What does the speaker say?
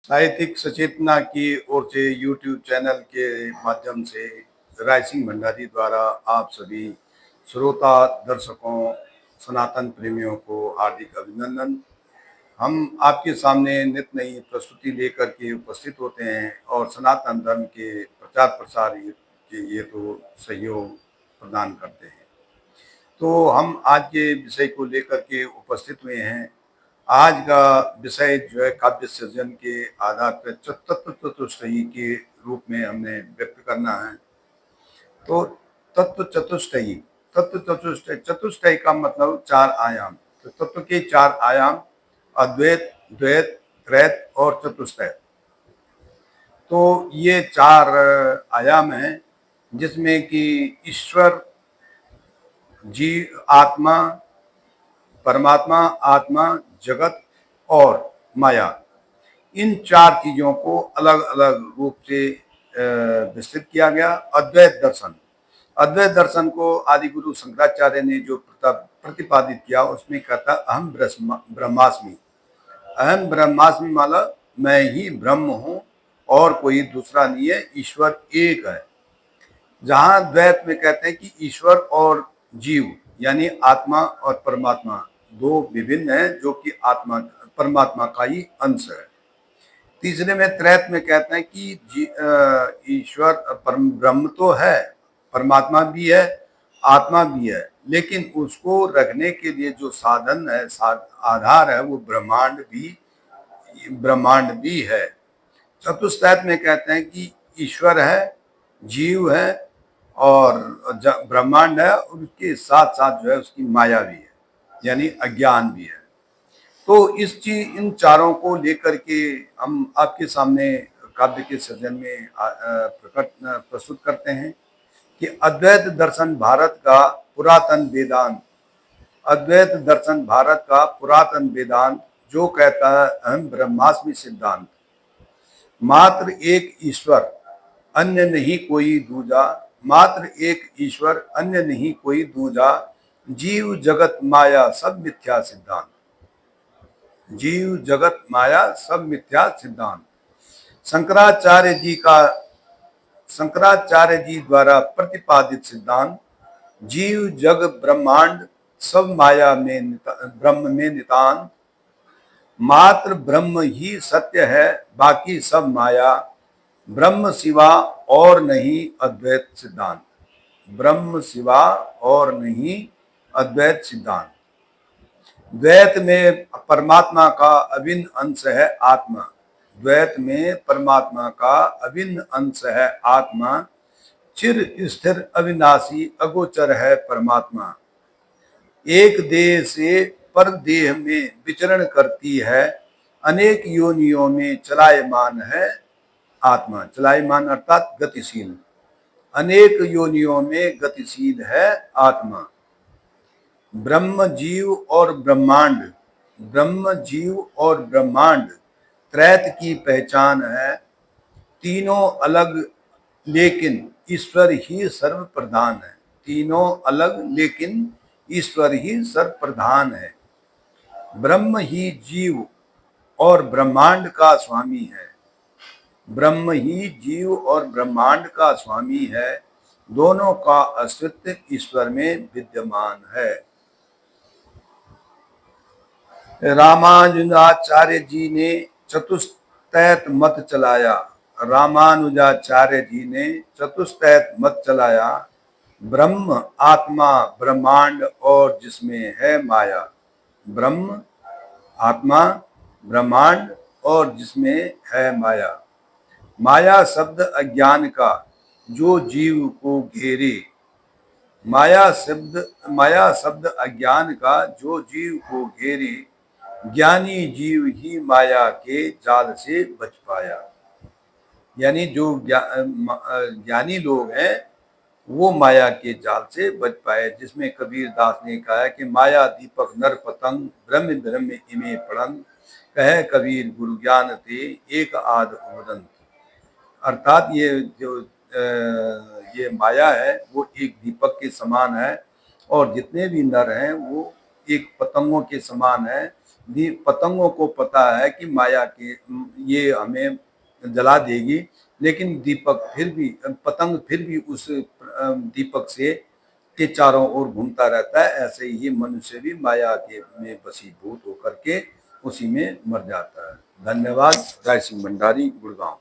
साहित्यिक सचेतना की ओर से यूट्यूब चैनल के माध्यम से राय सिंह भंडारी द्वारा आप सभी श्रोता दर्शकों सनातन प्रेमियों को हार्दिक अभिनंदन। हम आपके सामने नित नई प्रस्तुति लेकर के उपस्थित होते हैं और सनातन धर्म के प्रचार प्रसार के ये तो सहयोग प्रदान करते हैं। तो हम आज के विषय को लेकर के उपस्थित हुए हैं। आज का विषय जो है काव्य सृजन के आधार पर तत्व चतुष्टयी के रूप में हमने व्यक्त करना है। तो तत्व चतुष्टयी, तत्व चतुष्टय, चतुष्टय का मतलब चार आयाम। तो तत्व के चार आयाम अद्वैत, द्वैत, त्रैत और चतुष्टय। तो ये चार आयाम हैं जिसमें कि ईश्वर, जीव, आत्मा, परमात्मा, आत्मा, जगत और माया, इन चार चीजों को अलग अलग रूप से विस्तृत किया गया। अद्वैत दर्शन, अद्वैत दर्शन को आदि गुरु शंकराचार्य ने जो प्रतिपादित किया उसमें कहता अहम ब्रह्मास्मि, अहम ब्रह्मास्मि मतलब मैं ही ब्रह्म हूँ और कोई दूसरा नहीं है, ईश्वर एक है। जहां द्वैत में कहते हैं कि ईश्वर और जीव यानी आत्मा और परमात्मा दो विभिन्न हैं जो कि आत्मा परमात्मा का ही अंश है। तीसरे में त्रैत में कहते हैं कि ईश्वर परम ब्रह्म तो है, परमात्मा भी है, आत्मा भी है, लेकिन उसको रखने के लिए जो साधन है, आधार है, वो ब्रह्मांड भी है। चतुष्टैत में कहते हैं कि ईश्वर है, जीव है और ब्रह्मांड है, और उसके साथ साथ जो है उसकी माया भी है यानी अज्ञान भी है। तो इन चारों को लेकर के हम आपके सामने काव्य के सृजन में प्रस्तुत करते हैं कि अद्वैत दर्शन भारत का पुरातन वेदांत, अद्वैत दर्शन भारत का पुरातन वेदांत जो कहता है अहम ब्रह्मास्मि सिद्धांत, मात्र एक ईश्वर अन्य नहीं कोई दूजा, मात्र एक ईश्वर अन्य नहीं कोई दूजा, जीव जगत माया सब मिथ्या सिद्धांत, जीव जगत माया सब मिथ्या सिद्धांत। शंकराचार्य जी द्वारा प्रतिपादित सिद्धांत जीव जग ब्रह्मांड सब माया में ब्रह्म में नितान, मात्र ब्रह्म ही सत्य है बाकी सब माया, ब्रह्म सिवा और नहीं अद्वैत सिद्धांत, ब्रह्म सिवा और नहीं अद्वैत सिद्धांत। द्वैत में परमात्मा का अभिन्न अंश है आत्मा, द्वैत में परमात्मा का अभिन्न अंश है आत्मा, चिर स्थिर अविनाशी अगोचर है परमात्मा, एक देह से पर देह में विचरण करती है, अनेक योनियों में चलायमान है आत्मा, चलायमान अर्थात गतिशील, अनेक योनियों में गतिशील है आत्मा। ब्रह्म जीव और ब्रह्मांड, ब्रह्म जीव और ब्रह्मांड त्रैत की पहचान है, तीनों अलग लेकिन ईश्वर ही सर्व प्रधान है, तीनों अलग लेकिन ईश्वर ही सर्व प्रधान है। ब्रह्म ही जीव और ब्रह्मांड का स्वामी है, ब्रह्म ही जीव और ब्रह्मांड का स्वामी है, दोनों का अस्तित्व ईश्वर में विद्यमान है। रामानुजाचार्य जी ने चतुष्टैत मत चलाया, रामानुजाचार्य जी ने चतुष्टैत मत चलाया, ब्रह्म आत्मा ब्रह्मांड और जिसमें है माया, ब्रह्म आत्मा ब्रह्मांड और जिसमें है माया। माया शब्द अज्ञान का जो जीव को घेरे, माया शब्द अज्ञान का जो जीव को घेरे, ज्ञानी जीव ही माया के जाल से बच पाया। यानी जो ज्ञानी लोग हैं वो माया के जाल से बच पाए, जिसमें कबीर दास ने कहा है कि माया दीपक नर पतंग ब्रह्म ब्रह्म इमे पड़ंग, कहे कबीर गुरु ज्ञान थे एक आध उदंत। अर्थात ये माया है वो एक दीपक के समान है और जितने भी नर हैं वो एक पतंगों के समान है पतंगों को पता है कि माया के ये हमें जला देगी, लेकिन दीपक फिर भी पतंग फिर भी उस दीपक से के चारों ओर घूमता रहता है। ऐसे ही मनुष्य भी माया के में वशीभूत होकर के उसी में मर जाता है। धन्यवाद। राय सिंह भंडारी, गुड़गांव।